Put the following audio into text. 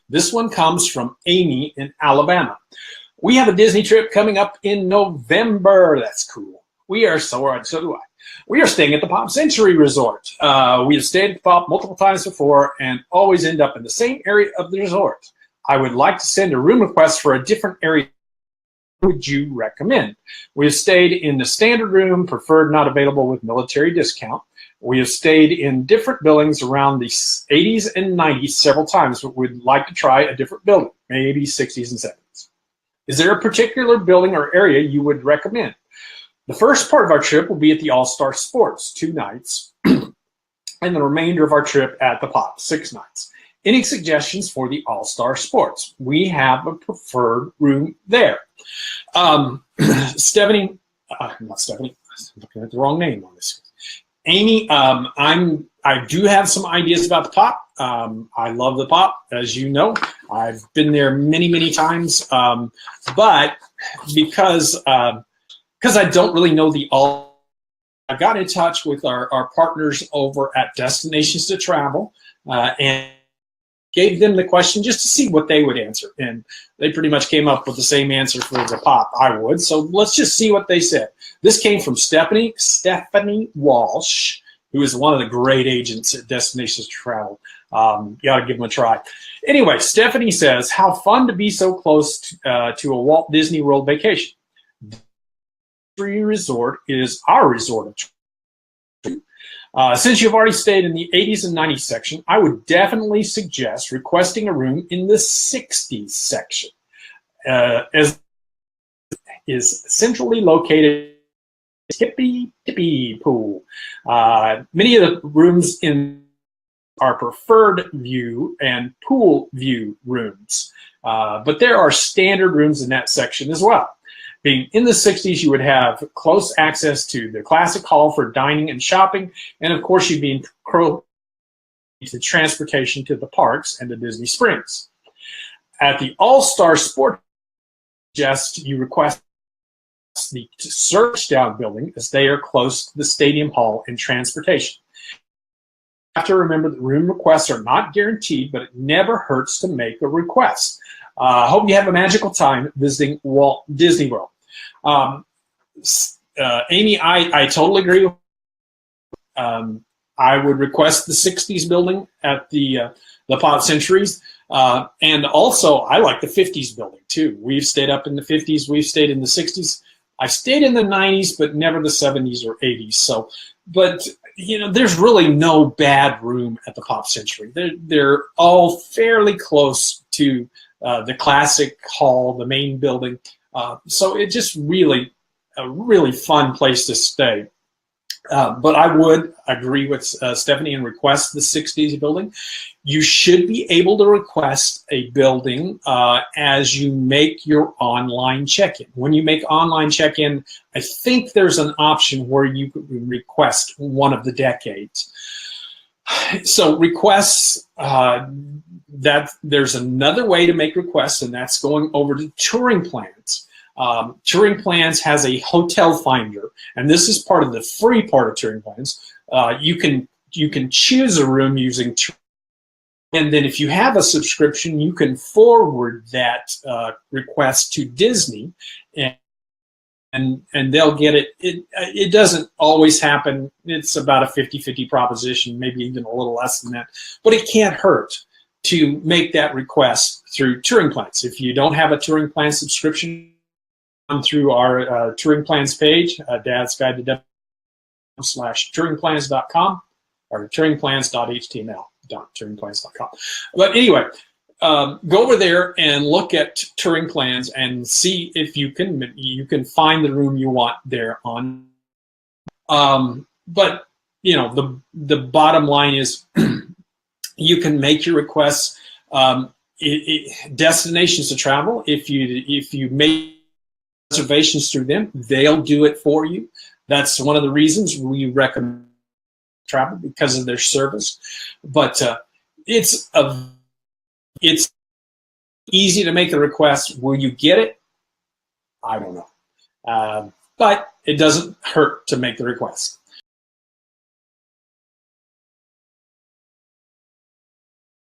This one comes from Amy in Alabama. We have a Disney trip coming up in November. That's cool. So do I. We are staying at the Pop Century Resort. We have stayed at the Pop multiple times before and always end up in the same area of the resort. I would like to send a room request for a different area. Would you recommend? We have stayed in the standard room, preferred not available with military discount. We have stayed in different buildings around the 80s and 90s several times, but we'd like to try a different building, maybe 60s and 70s. Is there a particular building or area you would recommend? The first part of our trip will be at the All-Star Sports, 2 nights, and the remainder of our trip at the Pop, 6 nights. Any suggestions for the All-Star Sports? We have a preferred room there. Stephanie, not Stephanie, I'm looking at the wrong name on this. Amy, I do have some ideas about the Pop. I love the Pop, as you know. I've been there many, many times, but because I don't really know the all, I got in touch with our partners over at Destinations to Travel and gave them the question just to see what they would answer. And they pretty much came up with the same answer for the Pop I would. So let's just see what they said. This came from Stephanie Walsh, who is one of the great agents at Destinations to Travel. You got to give them a try. Anyway, Stephanie says, how fun to be so close to a Walt Disney World vacation. Disney Resort is our resort of choice. Since you've already stayed in the 80s and 90s section, I would definitely suggest requesting a room in the 60s section, as is centrally located hippie pool. Many of the rooms in are preferred view and pool view rooms, but there are standard rooms in that section as well. Being in the 60s, you would have close access to the Classic Hall for dining and shopping, and of course, you'd be to transportation to the parks and to Disney Springs. At the All-Star Sport, you request the Search Down building, as they are close to the Stadium Hall and transportation. You have to remember that room requests are not guaranteed, but it never hurts to make a request. Hope you have a magical time visiting Walt Disney World. Amy, I totally agree with I would request the 60s building at the Pop Centuries. And also, I like the 50s building, too. We've stayed up in the 50s. We've stayed in the 60s. I've stayed in the 90s, but never the 70s or 80s. So, but, you know, there's really no bad room at the Pop Century. They're all fairly close to the Classic Hall, the main building. So it's just really a really fun place to stay. But I would agree with Stephanie and request the 60s building. You should be able to request a building as you make your online check-in. When you make online check-in, I think there's an option where you could request one of the decades. So requests, that there's another way to make requests, and that's going over to Touring Plans. Touring Plans has a hotel finder, and this is part of the free part of Touring Plans. You can choose a room using Touring, and then if you have a subscription, you can forward that request to Disney, and they'll get it. It doesn't always happen. It's about a 50-50 proposition, maybe even a little less than that, but it can't hurt to make that request through Touring Plans. If you don't have a Touring Plan subscription, come through our Touring Plans page, Dad's Guide to /touringplans.com or touringplans.html, touringplans.com. But anyway, go over there and look at Touring Plans and see if you can find the room you want there on. But you know, the bottom line is you can make your requests. Destinations to Travel, if you make reservations through them, they'll do it for you. That's one of the reasons we recommend travel, because of their service. But it's easy to make the request. Will you get it? I don't know. But it doesn't hurt to make the request.